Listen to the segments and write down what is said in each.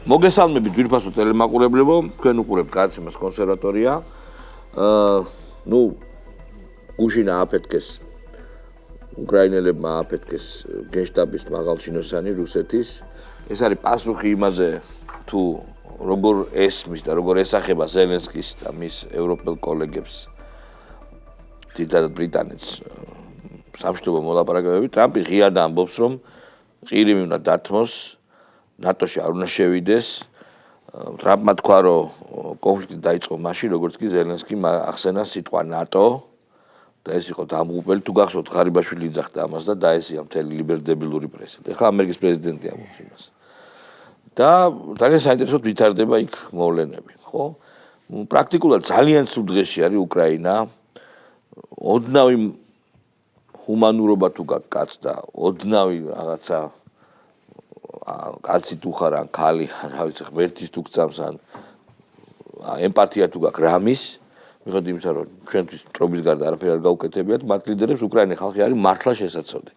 მოგესალმებით ძვირფასო ტელემაყურებლებო, თქვენ უყურებთ გაცემას კონსერვატორია. გუშინ ააფეთქეს უკრაინელებმა ააფეთქეს გენშტაბის მაღალჩინოსანი რუსეთის. ეს არის პასუხი იმაზე, თუ როგორ ესმის და როგორ ესახება ზელენსკის და მის ევროპელ კოლეგებს დიდად ბრიტანეთს სამშვიდობო მოლაპარაკებები. ტრამპი ღიად ამბობს, რომ ყირიმი უნდა დათმოს, ნატოში არ უნდა შევიდეს. ტრამპმა თქვა, რომ კონფლიქტი დაიწყო მაშინ, როგორც კი ზელენსკიმ ახსენა სიტყვა ნატო და ეს იყო დამღუპელი. თუ გახსოვთ, ღარიბაშვილი იძახდა ამას და დაესია მთელი ლიბერდებილური პრესა. ეხლა ამერიკის პრეზიდენტი ამბობს იმას. და ძალიან საინტერესოდ ვითარდება იქ მოვლენები, ხო? პრაქტიკულად ძალიან სულ დღეში არის უკრაინა. ოდნავი ჰუმანურობა თუ გაქვს კაც და ოდნავი რაღაცა კაცი თუ ხარ ან ქალი, რა ვიცი, ღმერთის თუ გწამს ან ემპათია თუ გაქვს რამის, მიხედვით იმისა, რომ ჩვენთვის მტრობის გარდა არაფერი არ გაუკეთებიათ, მათ ლიდერებს უკრაინის ხალხი არის მართლა შესაძლებელი.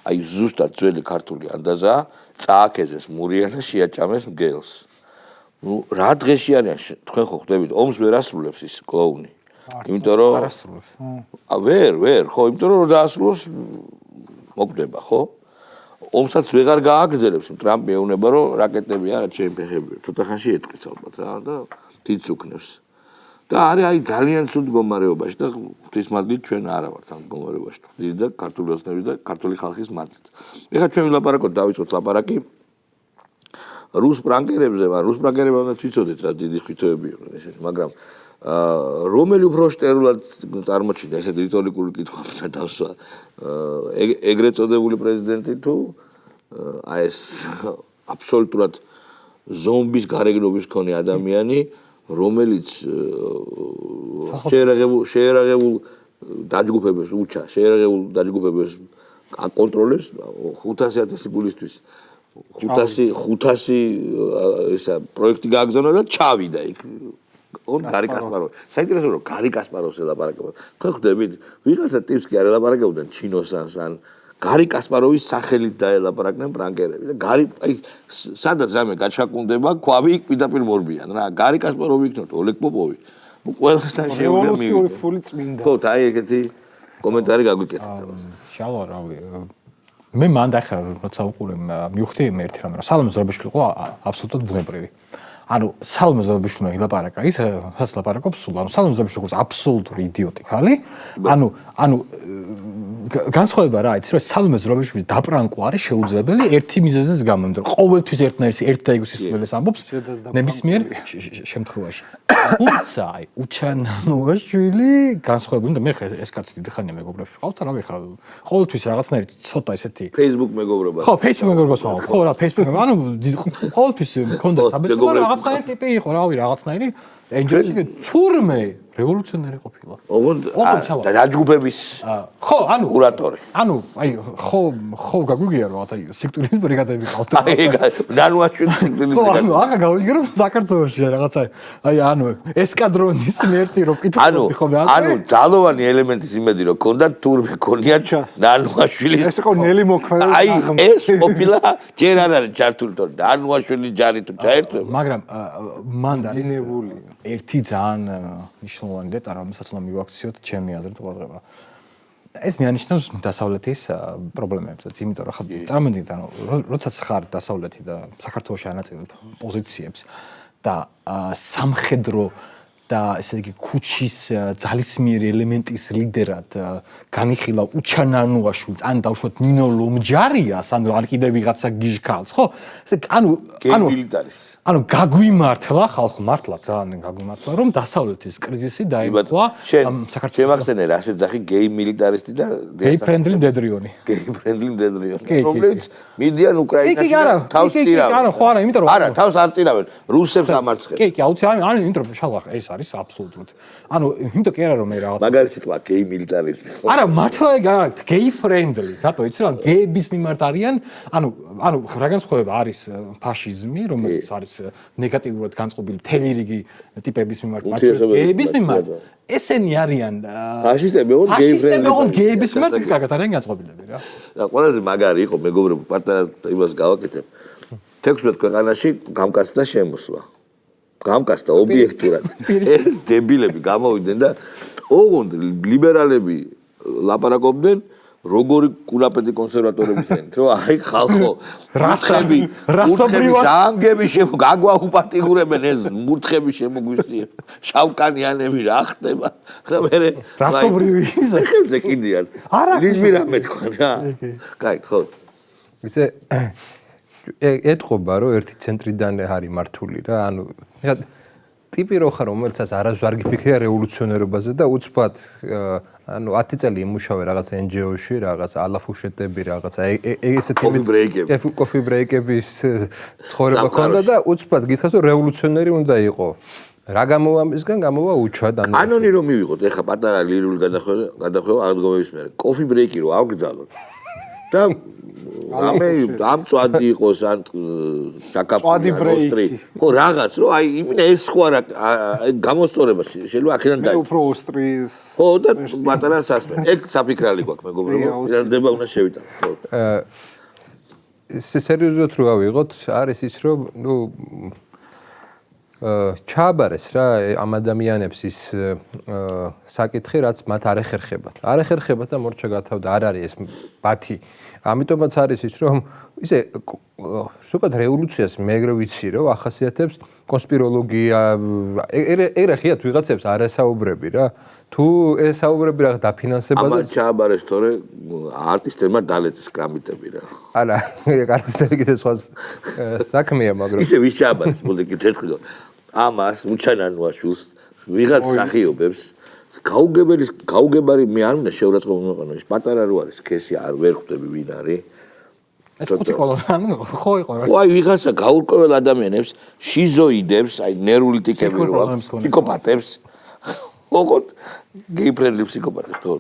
აი ზუსტად ძველი ქართული ანდაზა წააქეზეს მურიან და შეაჭამეს მგელს. რა დღეში არიან თქვენ ხო ხვდებით, ომს ვერ ასრულებს ის კლოუნი. იმიტომ რომ არ ასრულებს. ვერ, ხო, იმიტომ რომ დაასრულოს მოკვდება, ხო? ომსაც ვეღარ გააგრძელებს, ტრამპი ეუბნება, რომ რაკეტები არა ჩემი ფეხები, ცოტა ხანში ეტყვის ალბათ რა და თითს უქნევს. და არის აი ძალიან ცუდ მდგომარეობაში და ღვთისმადლით ჩვენ არა ვართ ამ მდგომარეობაში. ღვთის და ქართული ოცნების და ქართული ხალხის მადლით. ეხლა ჩვენ ვილაპარაკოთ, დავიწყოთ ლაპარაკი რუს პრანკერებზე, რუს პრანკერებამდე ვიცოდეთ რა დიდი ხვითოები იყვნენ ესეთი, მაგრამ რომელი უფრო შტერულად წარმოჩინდა ესეთი რიტორიკული კითხვა და დავსვა ეგრეთ წოდებული პრეზიდენტი თუ აი ეს აბსოლუტურად ზომბის გარეგნობის მქონე ადამიანი, რომელიც შეერაღებულ დაჯგუფებებს უჩა, შეერაღებულ დაჯგუფებებს აკონტროლებს 500,000 გულისთვის 500 ესა პროექტი გააგზავნა და ჩავიდა იქ. გარი კასპაროვი. საინტერესო რომ გარი კასპაროვს ელაპარაკება. თქვენ ხვდებით, ვიღაცა ტიპს კი არ ელაპარაკებდნენ ჩინოსანს ან გარი კასპაროვის სახელით დაელაპარაკდნენ პრანკერები და გარი აი სადაც რამე გაჩაკუნდება, ქვავი იქ პირდაპირ მორბიან რა. გარი კასპაროვი იქნოთ, ოლეგ პოპოვი. ყველასთან შეუძლია მივიდე. რევოლუციური ფული წმინდა. ხო, აი ეგეთი კომენტარი გაგვიკეთეთ. შალვა რავი. მე მანდ ახლა როცა უყურე მივხვდი მე ერთი რამე, რომ სალომე ზურაბიშვილი იყო აბსოლუტურად ბუნებრივი. ანუ სალომე ზურაბიშვილმა ილაპარაკა ის რაც ლაპარაკობს სულ. ანუ სალომე ზურაბიშვილი როგორც აბსოლუტური იდიოტი ხალი. ანუ განსხვავება რა იცი, რომ სალომე ზურაბიშვილის დაპრანკვა არის შეუძლებელი ერთი მიზეზის გამო, იმიტომ რომ ყოველთვის ერთი და იგივე სისხლის ამბობს ნებისმიერ შემთხვევაში. თუმცა აი უჩანანოაშვილი განსხვავებული და მე ხა ეს კაცი დიდი ხანია მეგობრებში ვყავთ, რა ვიხარ ყოველთვის რაღაცნაირი ცოტა ესეთი Facebook მეგობრობა. ხო, Facebook მეგობრობას ვყავ. ხო რა, Facebook ანუ ყოველთვის მქონდა საბეჭდილო რაღაცნაირი ტიპი იყო, რავი, რაღაცნაირი ენჯელი თურმე რევოლუციონერი ყოფილა. ოღონდ დაჯგუფების ხო, ანუ კურატორი. ანუ აი ხო გაგვიგია რომ აი სექტურის ბრიგადები ყავდა. აი ნანუაშვილი სექტურის ბრიგადა. ხო, ახლა გავიგე რომ საქართველოში რაღაცა აი ანუ ესკადრონის მერტი რო კითხავდი ხო მე ანუ ძალოვანი ელემენტის იმედი რომ ქონდა თურმე ქონია ნანუაშვილის ეს იყო ნელი მოქმედება. აი ეს ყოფილა ჯერ არ არის ჩართული თორე ნანუაშვილის ჯარი თუ ჩაერთვება. მაგრამ მან ძინებული ერთი ძალიან ნიშნულოვანი დეტალი, რომელსაც უნდა მივაქციოთ ჩემი აზრით ყურადღება. ეს მიანიშნავს დასავლეთის პრობლემებსაც, იმიტომ რომ ხა წარმოვიდგინეთ, ანუ როდესაც ხარ დასავლეთი და საქართველოში ანაწილებ პოზიციებს და სამხედრო და ესე იგი ქუჩის ძალისმიერი ელემენტის ლიდერად განიხილა უჩანანოაშვილს, ან დავუშვათ ნინო ლომჯარიას, ან კიდე ვიღაცა გიჟქალს, ხო? ანუ გაგვიმართლა ხალხო, მართლა ძალიან გაგვიმართლა, რომ დასავლეთის კრიზისი დაემთხვა საქართველოს. შემახსენე რა შეძახი გეი მილიტარისტი და გეი ფრენდლი მდედრიონი. რომლებიც მიდიან უკრაინაში და თავს წირავენ. არა, ხო არა, იმიტომ რომ არა, თავს არ წირავენ, რუსებს ამარცხენ. კი, აუცილებლად, ანუ იმიტომ რომ შალვა ეს არის აბსოლუტურად. ანუ იმიტომ კი არა რომ მე რაღაც მაგარი სიტყვა გეი მილიტარიზმი. არა, მართლა გეი ფრენდლი, რატო იცი რა, გეების მიმართ არიან, ანუ რა განსხვავება არის ფაშიზმი, რომელიც არის ნეგატიურად განწყობილი მთელი რიგი ტიპების მიმართ, გეების მიმართ. ესენი არიან ფაშისტები, ოღონდ გეების მიმართ კარგად არიან განწყობილები რა. და ყველაზე მაგარი იყო მეგობრებო, პატარა იმას გავაკეთებ. 16 ქვეყანაში გამკაცდა შემოსვლა. გამკაცდა ობიექტურად. ეს დებილები გამოვიდნენ და ოღონდ ლიბერალები ლაპარაკობდნენ როგორი კულაპეტი კონსერვატორების ენით, რომ აი ხალხო, რასები, ჟანგები გაგვაუპატიგურებენ ეს მურთხები შემოგვისიე, შავკანიანები რა ხდება? და მე რასობრივი ისა? ხებზე კიდიან. ლიზმი რამე თქვა რა. კაი, ხო. ისე ეთყობა რომ ერთი ცენტრიდან არის მართული რა, ანუ ტიპი რო ხარ რომელსაც არასდროს არ გიფიქრია რევოლუციონერობაზე და უცბად ანუ 10 წელი იმუშავე რაღაც NGO-ში, რაღაც ალაფუშეტები, რაღაცა ესეთი კოფი ბრეიკების ცხოვრება ქონდა და უცბად გითხრას რომ რევოლუციონერი უნდა იყო. რა გამოვა მისგან გამოვა უჩვად ანუ კანონი რომ მივიღოთ, ეხა პატარა ლირული გადახვევა აღდგომების მერე. კოფი ბრეიკი რო ავგზავნოთ და ამ წვადი იყოს ან ჩაკაპული ოსტრი. ხო რაღაც რო აი იმინა ეს სხვა რა გამოსწორება შეიძლება აქედან დაიწყოს. უფრო ოსტრის. ხო და პატარა სასმენ. ეგ საფიქრალი გვაქვს მეგობრებო. იზრდება უნდა შევიტანოთ. ხო. სერიოზულად რო ავიღოთ, არის ის რომ ნუ ჩააბარეს რა ამ ადამიანებს ის საკითხი რაც მათ არ ეხერხებათ. არ ეხერხებათ და მორჩა გათავდა არ არის ეს ბათი. ამიტომაც არის ის რომ ისე ზოგადად რევოლუციას მე რო ვიცი რომ ახასიათებს კონსპიროლოგია ერა ხიათ ვიღაცებს არ ესაუბრები რა. თუ ესაუბრები რა დაფინანსებაზე ამას ჩააბარეს თორე არტისტებმა დალეწეს კრამიტები რა. არა, არტისტები კიდე სხვა საქმეა მაგრამ ისე ვის ჩააბარეს მოდი კიდე ერთხელ ამას უჩანანუაშვილს ვიღაც სახიობებს გაუგებარი მე არ უნდა შეურაცხყოფა მოყანო ის პატარა რო არის სქესი არ ვერ ხვდები ვინ არის ეს ხუთი კოლონი ხო იყო რა ხო აი ვიღაცა გაურკვეველ ადამიანებს შიზოიდებს აი ნერვული ტიკები რო აქვს ფსიქოპატებს ოღონდ გეიფრენდლი ფსიქოპატებს თქო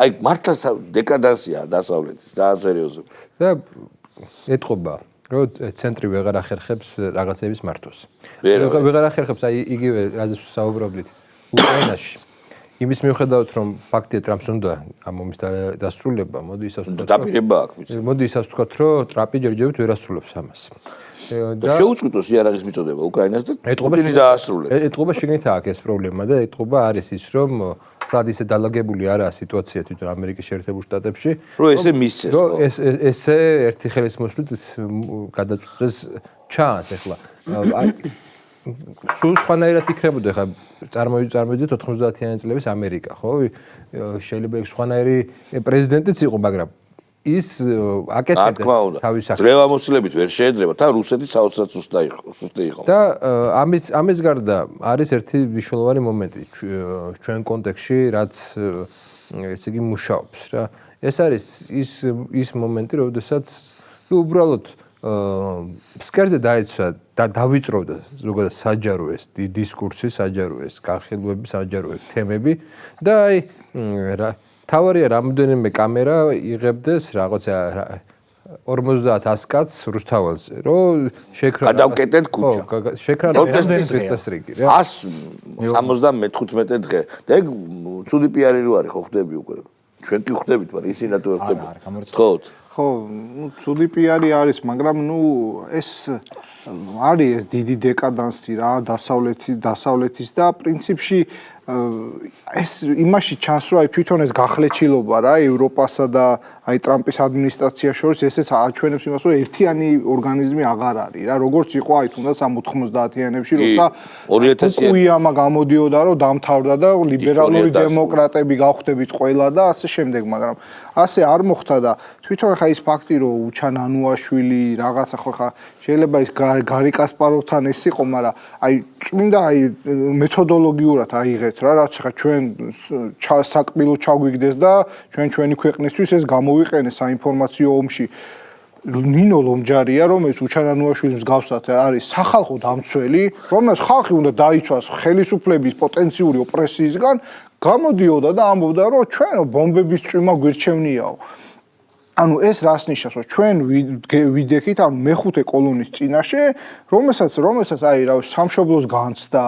აი მართლა დეკადანსია დასავლეთის ძალიან სერიოზული და ეთყობა რომ ცენტრი ვეღარ ახერხებს რაღაცების მართვას ვეღარ ახერხებს აი იგივე რაზეც საუბრობდით უკრაინაში იმის მიუხედავად რომ ფაქტია ტრამპს უნდა ამ ომის დასრულება მოდი ისას ვთქვათ დაპირება აქვს მოდი ისას ვთქვათ რომ ტრამპი ჯერჯერობით ვერ ასრულებს ამას და შეუწყვითოს იარაღის მიწოდება უკრაინას და პუტინი დაასრულებს ეთყობა შიგნით აქვს ეს პრობლემა და ეთყობა არის ის რომ ფრად ისე დალაგებული არაა სიტუაცია თვითონ ამერიკის შეერთებულ შტატებში რომ ესე მისცეს რომ ესე ერთი ხელის მოსვლით გადაწყვეტეს ჩანს ახლა სულ სხვანაირად იქნებოდა ხა წარმოვიდგინეთ 90-იანი წლების ამერიკა ხო შეიძლება იქ სხვანაირი პრეზიდენტიც იყო მაგრამ ის აკეთებდა თავის სახით დრევამოსილებით ვერ შეედრება და რუსეთი საოცრად სუსტი იყო და ამის გარდა არის ერთი მნიშვნელოვანი მომენტი ჩვენ კონტექსტში რაც ესე იგი მუშაობს რა ეს არის ის მომენტი როდესაც უბრალოდ სკერზე დაიცვა და დავიწროვდა ზოგადად საჯარო ეს დისკურსი, საჯარო ეს განხილვები, საჯარო თემები და აი თავარია რამოდენიმე კამერა იღებდეს რაღაცა 50-100 კაცს რუსთაველზე, რომ შეკრა გადავკეტეთ ქუჩა. შეკრა რამდენი წესრიგი რა? 175 დღე. და ეგ ცუდი პიარი რო არის ხო ხდები უკვე. ჩვენ კი ხდებით, მაგრამ ისინი რატო ვერ ხდებიან? ხო. ხო, ცუდი პიარი არის, მაგრამ ეს არის დიდი დეკადანსი რა, დასავლეთის და პრინციპში ეს იმაში ჩანს რომ აი თვითონ ეს გახლეჩილობა რა ევროპასა და აი ტრამპის ადმინისტრაციას შორის ესეც აჩვენებს იმას რომ ერთიანი ორგანიზმი აღარ არის რა როგორც იყო აი თუნდაც ამ 90-იანებში როცა უკუიამა გამოდიოდა რომ დამთავრდა და ლიბერალური დემოკრატები გავხდებით ყველა და ასე შემდეგ მაგრამ ასე არ მოხდა და თვითონ ხა ის ფაქტი რომ უჩანანუაშვილი რაღაცა ხო ხა შეიძლება ის გარი კასპაროვთან ეს იყო მაგრამ აი წმინდა აი მეთოდოლოგიურად აიღეთ რა რაც ხა ჩვენ საკმილო ჩაგვიგდეს და ჩვენი ქვეყნისთვის ეს გამოვიყენეს საინფორმაციო ომში ნინო ლომჯარია რომელიც უჩანანუაშვილის მსგავსად არის სახალხო დამცველი რომელიც ხალხი უნდა დაიცვას ხელისუფლების პოტენციური ოპრესიისგან გამოდიოდა და ამბობდა რომ ჩვენ ბომბების წვიმა გვირჩევნიაო ანუ ეს რას ნიშნავს რომ ჩვენ ვიდექით ანუ მეხუთე კოლონის წინაშე რომელსაც აი რა სამშობლოს განცდა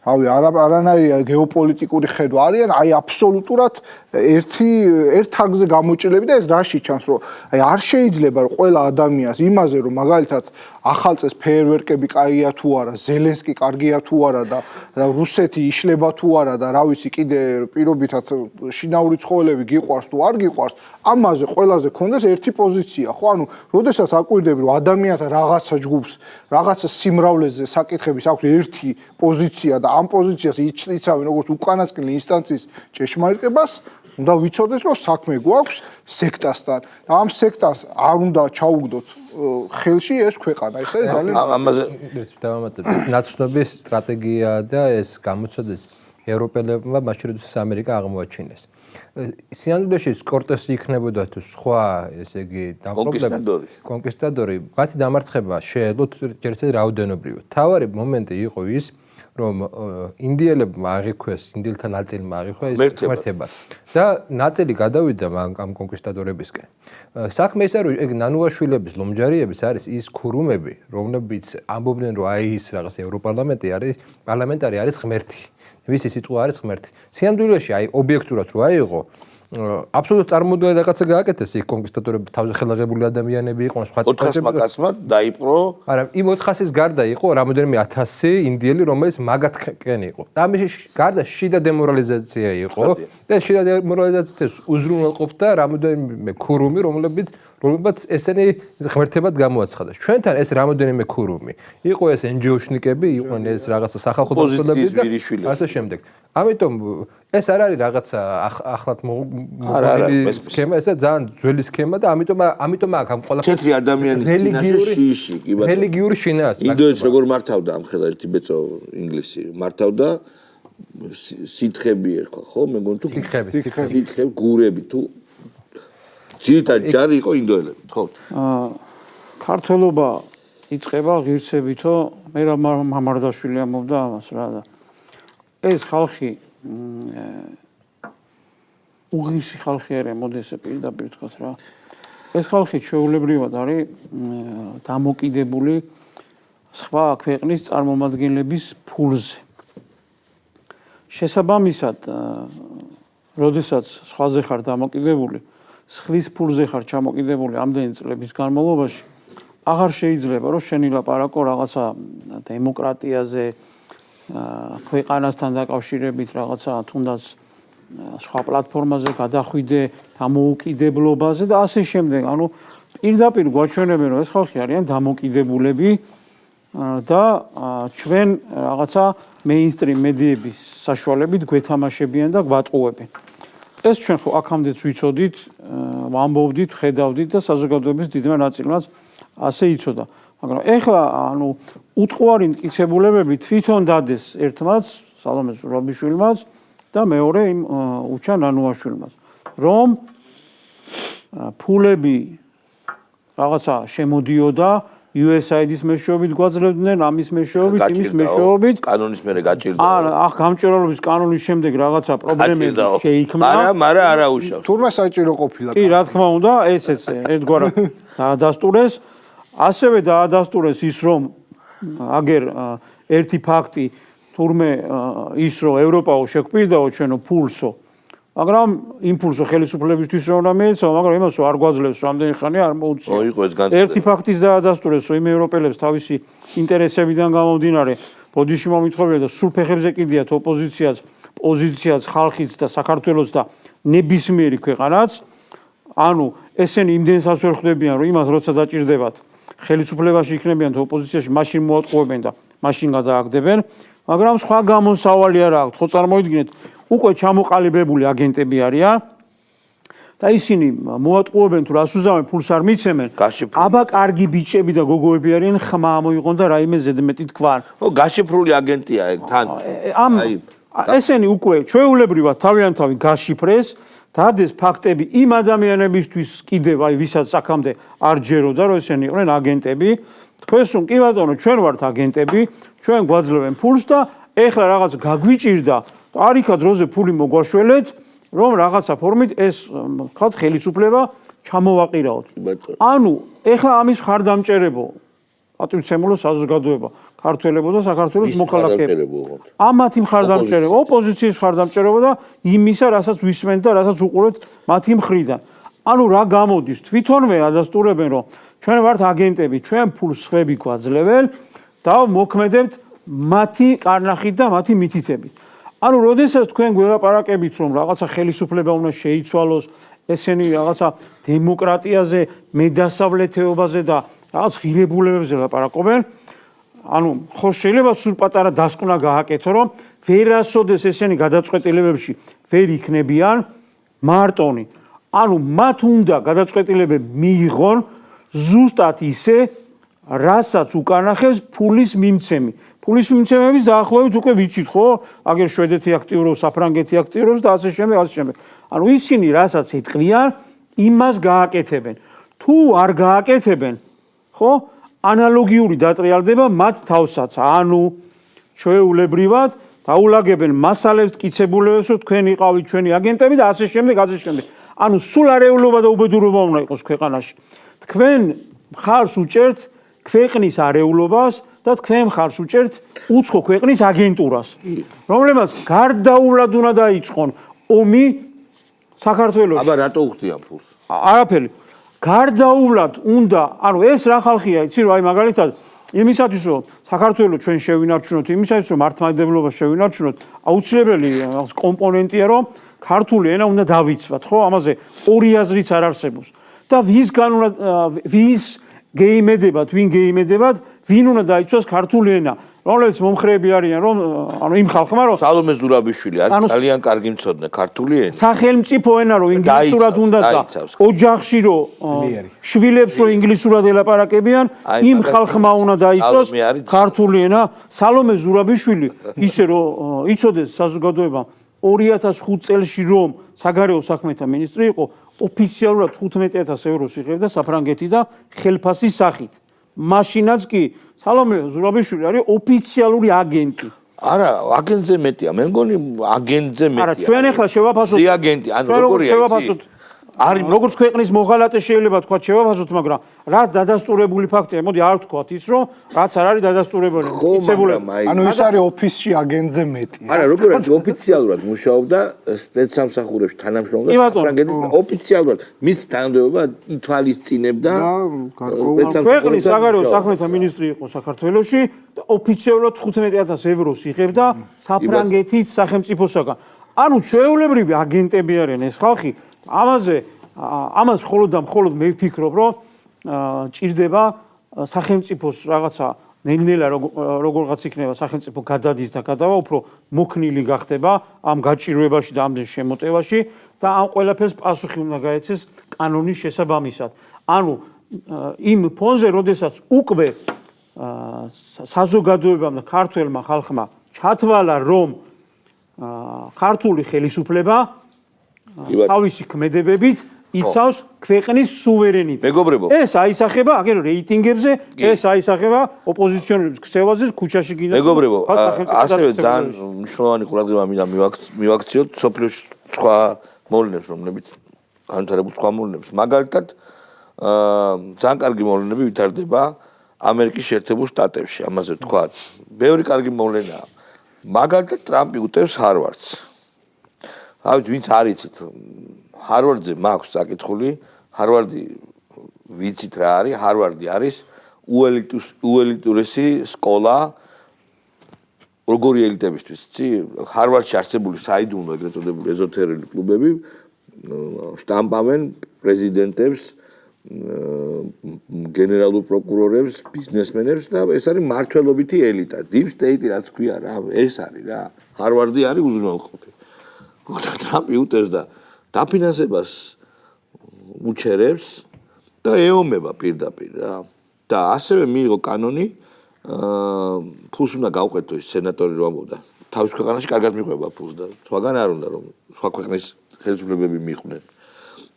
რავი, არანაირი გეოპოლიტიკური ხედვა არიან, აი აბსოლუტურად ერთ თაგზე გამოჭრილები და ეს რაში ჩანს, რომ აი არ შეიძლება რომ ყველა ადამიანს იმაზე რომ მაგალითად ახალწეს ფეიერვერკები კაია თუ არა, ზელენსკი კარგია თუ არა და რუსეთი იშლება თუ არა და რა ვიცი კიდე პირობითად შინაური ცხოველები გიყვარს თუ არ გიყვარს, ამაზე ყველაზე კონდეს ერთი პოზიცია, ხო? ანუ, როდესაც აკვირდები რომ ადამიანთა რაღაცა ჯგუფს, რაღაცა სიმრავლეზე საკითხების აქვს ერთი პოზიცია და ამ პოზიციას იცავენ როგორც უკანასკნელი ინსტანციის ჭეშმარიტებას, უნდა ვიცოდეს რომ საქმე გვაქვს სექტასთან და ამ სექტას არ უნდა ჩაუგდოთ ხელში ეს ქვეყანა. ეს არის ძალიან ამაზე დავამატებ. ნაცნობის სტრატეგია და ეს გამოცოდეს ევროპელებმა მაშინ როდესაც ამერიკა აღმოაჩინეს. სინამდვილეში კორტესი იქნებოდა თუ სხვა, ესე იგი, კონკისტადორი, მათი დამარცხება შეეძლოთ ჯერ ისე რაოდენობრივად. თავარი მომენტი იყო ის, რომ ინდიელებმა აღიქვეს, ინდიელთა ნაწილმა აღიქვა ეს ღმერთება და ნაწილი გადავიდა ამ კონკისტადორებისკენ. საქმე ისაა, რომ ეგ ნანუაშვილების ლომჯარიების არის ის ქურუმები, რომლებიც ამბობდნენ, რომ აი ის რაღაც ევროპარლამენტარი არის ღმერთი. ვისი სიტყვა არის ღმერთი. სინამდვილეში აი ობიექტურად რო აიღო, აბსოლუტურად წარმოუდგენელი რაღაცა გააკეთეს იქ კონკისტადორები, თავზე ხელაღებული ადამიანები იყვნენ, სხვა 400 კაცმა დაიპყრო. არა, იმ 400-ის გარდა იყო რამოდენიმე 1000 ინდიელი, რომელიც მაგათკენ იყო. და ამის გარდა შიდა დემორალიზაცია იყო და შიდა დემორალიზაციას უზრუნველყოფდა რამოდენიმე ქურუმი, რომლებიც ესენი ღმერთებად გამოაცხადა. ჩვენთან ეს რამოდენიმე ქურუმი იყო ეს NGO-შნიკები, იყვნენ ეს რაღაცა სახალხო დაწესებები და ასე შემდეგ. ამიტომ ეს არ არის რაღაცა ახლად მოგვილი სქემა, ეს ძალიან ძველი სქემა და ამიტომ აქ ამ ყველა თეთრი ადამიანის წინაშე კი ბატონო. რელიგიური შინაარსი. ინდოეთს როგორ მართავდა ამ ხელა ერთი ბეწო ინგლისი მართავდა სითხები ერქვა, ხო? მეგონი თუ სითხები, გურები თუ ძირითადად ჯარი იყო ინდოელები, ხო? ქართველობა იწყება ღირსებითო, მე რა მამარდაშვილი ამბობდა ამას რა და ეს ხალხი უღირსი ხალხი არის, მოდი ესე პირდაპირ ვთქვათ რა. ეს ხალხი ჩვეულებრივად არის დამოკიდებული სხვა ქვეყნის წარმომადგენლების ფულზე. შესაბამისად, როდესაც სხვაზე ხარ დამოკიდებული, სხვის ფულზე ხარ ჩამოკიდებული ამდენი წლების განმავლობაში, აღარ შეიძლება რომ შენი ლაპარაკო რაღაცა დემოკრატიაზე, ქვეყანასთან დაკავშირებით რაღაცა თუნდაც სხვა პლატფორმაზე გადახვიდე დამოუკიდებლობაზე და ასე შემდეგ. ანუ პირდაპირ გვაჩვენებენ რომ ეს ხალხი არიან დამოკიდებულები და ჩვენ რაღაცა მეინსტრიმ მედიების საშუალებით გვეთამაშებიან და გვატყუებენ. ეს ჩვენ ხო აქამდეც ვიცოდით, ვამბობდით, ხედავდით და საზოგადოების დიდმა ნაწილმაც ასე იცოდა. მაგრამ ეხლა ანუ უტყუარი მტკიცებულებები თვითონ დადეს ერთმაც, სალომე ზურაბიშვილმაც და მეორე იმ უჩან ანუაშვილმაც, რომ ფულები რაღაცა შემოდიოდა USAID-ის მეშვეობით გვაძლევდნენ, ამის მეშვეობით, იმის მეშვეობით. კანონის მერე გაჭირდა. ახ გამჭირვალობის კანონის შემდეგ რაღაცა პრობლემები შეიქმნა. მაგრამ არა უშავს. თურმე საჭირო ყოფილა. კი, რა თქმა უნდა, ესეც ერთგვარად დაადასტურეს. ასევე დაადასტურეს ის, რომ აგერ ერთი ფაქტი თურმე ის, რომ ევროპაო შეგვპირდაო ჩვენო ფულსო, მაგრამ იმპულსო ხელისუფლებისთვის რა უნდა მიეცაო, მაგრამ იმასო არ გვაძლევს რამდენი ხანი არ მოუწია. ერთი ფაქტის დაადასტურეს, რომ იმ ევროპელებს თავისი ინტერესებიდან გამომდინარე ბოდიში მომითხოვია და სულ ფეხებზე კიდიათ ოპოზიციაც, ხალხიც და საქართველოს და ნებისმიერი ქვეყანაც. ანუ ესენი იმდენსაც ვერ ხვდებიან, რომ იმას როცა დაჭირდებათ ხელისუფლებაში იქნებიან თუ ოპოზიციაში, მაშინ მოატყუებენ და მაშინ გადააგდებენ, მაგრამ სხვა გამოსავალი არ აქვს. ხო წარმოიდგინეთ, უკვე ჩამოყალიბებული აგენტები არიან და ისინი მოატყუებენ თუ რას უზამენ, ფულს არ მიცემენ. აბა კარგი ბიჭები და გოგოები არიან, ხმა მოიყონ და რაიმე ზედმეტი თქვან. ო გაშიფრული აგენტია ეგ თან. ესენი უკვე ჩვეულებრივად თავიანთავი გაშიფრეს. დადეს ფაქტები იმ ადამიანებისთვის კიდევ აი ვისაც აქამდე არ ჯეროდა რომ ესენი იყვნენ აგენტები. თქვენს რომ კი ბატონო ჩვენ ვართ აგენტები, ჩვენ გვაძლევენ ფულს და ეხლა რაღაც გაგვიჭირდა, არიქა დროზე ფული მოგვაშველეთ, რომ რაღაცა ფორმით ეს ვთქვათ ხელისუფლება ჩამოვაყირაოთ. ანუ ეხლა ამის ხარდამჭერებო პატივცემულო საზოგადოება, ქართველებო და საქართველოს მოქალაქეები. მოქალაქეებო. ამათი მხარდამჭერება, ოპოზიციის მხარდამჭერება და იმისა, რასაც ვისმენთ და რასაც უყურებთ მათი მხრიდან. ანუ რა გამოდის? თვითონვე ადასტურებენ, რომ ჩვენ ვართ აგენტები, ჩვენ ფულს ხვები გვაძლევენ და მოქმედებთ მათი კარნახით და მათი მითითებით. ანუ როდესაც თქვენ გველაპარაკებით, რომ რაღაცა ხელისუფლება უნდა შეიცვალოს, ესენი რაღაცა დემოკრატიაზე, მედასავლეთეობაზე და რაღაც ღირებულებებზე ლაპარაკობენ, ანუ ხო შეიძლება სულ პატარა დასკვნა გააკეთო, რომ ვერასოდეს ესენი გადაწყვეტილებებში ვერ იქნებიან მარტონი. ანუ მათ უნდა გადაწყვეტილებები მიიღონ ზუსტად ისე, რასაც უკანახებს ფულის მიმცემი. ფულის მიმცემების დაახლოებით უკვე ვიცით, ხო? აგერ შვედეთი აქტიურობს, საფრანგეთი აქტიურობს და ასე შემდეგ, ასე შემდეგ. ანუ ისინი რასაც ეთყვიან, იმას გააკეთებენ. თუ არ გააკეთებენ, ხო? ანალოგიური დატრიალდება მათ თავსაც. ანუ ჩვეულებრივად დაულაგებენ მასალებს, კიცებულებებს, რომ თქვენ იყავით ჩვენი აგენტები და ასე შემდეგ, ასე შემდეგ. ანუ სულ არეულობა და უბედურობა უნდა იყოს ქვეყანაში. თქვენ მხარს უჭერთ ქვეყნის არეულობას და თქვენ მხარს უჭერთ უცხო ქვეყნის აგენტურას, რომლებაც გარდაულად უნდა დაიწყონ ომი საქართველოში. აბა რატო უხდიან ფულს? არაფერი. გარდაულად უნდა, ანუ ეს რა ხალხია, იცი რომ აი მაგალითად იმისათვის რომ საქართველოს ჩვენ შევინარჩუნოთ, იმისათვის რომ მართლმადიდებლობა შევინარჩუნოთ, აუცილებელი კომპონენტია რომ ქართული ენა უნდა დავიცვათ, ხო? ამაზე ორი აზრიც არ არსებობს. და ვის გეიმედებათ, ვინ გეიმედებათ, ვინ უნდა დაიცვას ქართული ენა, რომლებიც მომხრეები არიან, რომ ანუ იმ ხალხმა რომ სალომე ზურაბიშვილი არის ძალიან კარგი მცოდნე ქართული ენა. სახელმწიფო ენა რომ ინგლისურად უნდა და ოჯახში რომ შვილებს რომ ინგლისურად ელაპარაკებიან, იმ ხალხმა უნდა დაიცვას ქართული ენა. სალომე ზურაბიშვილი ისე რომ იცოდეს საზოგადოებამ 2005 წელს რომ საგარეო საქმეთა მინისტრი იყო, ოფიციალურად 15,000 ევროს იღებდა საფრანგეთი და ხელფასის სახით. მაშინაც კი სალომე ზურაბიშვილი არის ოფიციალური აგენტი. არა, აგენტზე მეტია. მე მგონი აგენტზე მეტია. არა, ჩვენ ახლა შევაფასოთ. აგენტი, ანუ როგორია იცი? არის როგორც ქვეყნის მოღალატე შეიძლება თქვა შევაფასოთ, მაგრამ რაც დადასტურებული ფაქტია, მოდი არ ვთქვათ ის, რომ რაც არ არის დადასტურებული. ანუ ის არის ოფისში აგენტზე მეტი. არა, როგორც ოფიციალურად მუშაობდა სპეცსამსახურებში თანამშრომლობდა საფრანგეთის ოფიციალურად მის თანამდებობა ითვალისწინებდა ქვეყნის საგარეო საქმეთა მინისტრი იყო საქართველოში და ოფიციალურად 15,000 ევროს იღებდა საფრანგეთის სახელმწიფოსაგან. ანუ ჩვეულებრივი აგენტები არიან ეს ხალხი. ამას მხოლოდ და მხოლოდ მე ვფიქრობ, რომ ჭირდება სახელმწიფოს რაღაცა ნელ-ნელა როგორღაც იქნება სახელმწიფო გადადის და გადავა, უფრო მოქნილი გახდება ამ გაჭირვებაში და ამდენ შემოტევაში და ამ ყველაფერს პასუხი უნდა გაეცეს კანონის შესაბამისად. ანუ იმ ფონზე, როდესაც უკვე საზოგადოებამ და ქართველმა ხალხმა ჩათვალა, რომ ქართული ხელისუფლება თავისი ქმედებებით იცავს ქვეყნის სუვერენიტეტს. მეგობრებო, ეს აისახება აგერ რეიტინგებზე, ეს აისახება ოპოზიციონერების ქცევაზე, ქუჩაში გინდა. მეგობრებო, ასევე ძალიან მნიშვნელოვანი ყურადღება მინდა მივაქციოთ სოფლიოში სხვა მოვლენებს, რომლებიც განვითარებულ სხვა მოვლენებს. მაგალითად, ძალიან კარგი მოვლენები ვითარდება ამერიკის შეერთებულ შტატებში, ამაზე ვთქვათ. ბევრი კარგი მოვლენაა. მაგალითად, ტრამპი უტევს ჰარვარდს. ავით ვინც არ იცით, ჰარვარდზე მაქვს საკითხული, ჰარვარდი ვიცით რა არის, ჰარვარდი არის უელიტურესი სკოლა როგორი ელიტებისთვის, იცი? ჰარვარდში არსებული საიდუმლო ეგრეთ წოდებული ეზოთერიული კლუბები შტამპავენ პრეზიდენტებს, გენერალურ პროკურორებს, ბიზნესმენებს და ეს არის მმართველობითი ელიტა. Deep State რაც ქვია რა, ეს არის რა. ჰარვარდი არის უზრუნველყოფი. ტრამპი უტევს და დაფინანსებას უჩერებს და ეომება პირდაპირ რა. და ასევე მიიღო კანონი, ფულს უნდა გავყეთო ის სენატორი რომ ამბობდა. თავის ქვეყანაში კარგად მიყვება ფულს და სხვაგან არ უნდა რომ სხვა ქვეყნის ხელისუფლებები მიყვნენ.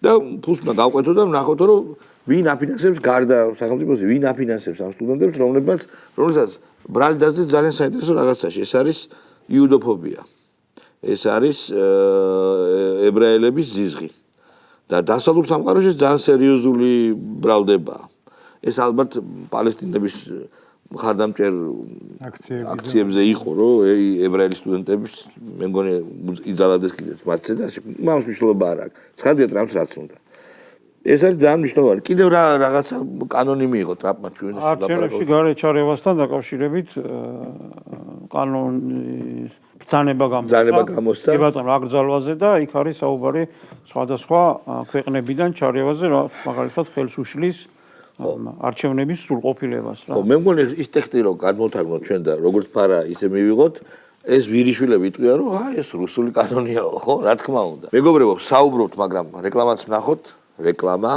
და ფულს უნდა გავყეთო და ვნახოთ რომ ვინ აფინანსებს გარდა სახელმწიფოს, ვინ აფინანსებს ამ სტუდენტებს, რომლებსაც ბრალი დაძდეს ძალიან საინტერესო რაღაცაში. ეს არის იუდოფობია. ეს არის ებრაელების ზიზღი და დასავლურ სამყაროში ძალიან სერიოზული ბრალდებაა. ეს ალბათ პალესტინების მხარდამჭერ აქციებზე იყო, რომ ებრაელი სტუდენტების მე მგონი იძალადეს კიდეც მათზე და მას მნიშვნელობა არ აქვს. ცხადია ტრამპს რაც უნდა. ეს არის ძალიან მნიშვნელოვანი. კიდევ რაღაცა კანონი მიიღო ტრამპმა ჩვენ არჩევნებში გარეჩ ჩარევასთან დაკავშირებით კანონის ბრძანება გამოსცა. კი ბატონო, აკრძალვაზე და იქ არის საუბარი სხვადასხვა ქვეყნებიდან ჩარევაზე, რა მაგალითად ხელს უშლის არჩევნების სრულყოფილებას რა. ხო, მე მგონი ის ტექსტი რომ გადმოვთარგმნოთ ჩვენ და როგორც ფარა ისე მივიღოთ, ეს ვირიშვილები იტყვიან რომ ეს რუსული კანონია, ხო, რა თქმა უნდა. მეგობრებო, საუბრობთ, მაგრამ რეკლამაც ვნახოთ, რეკლამა.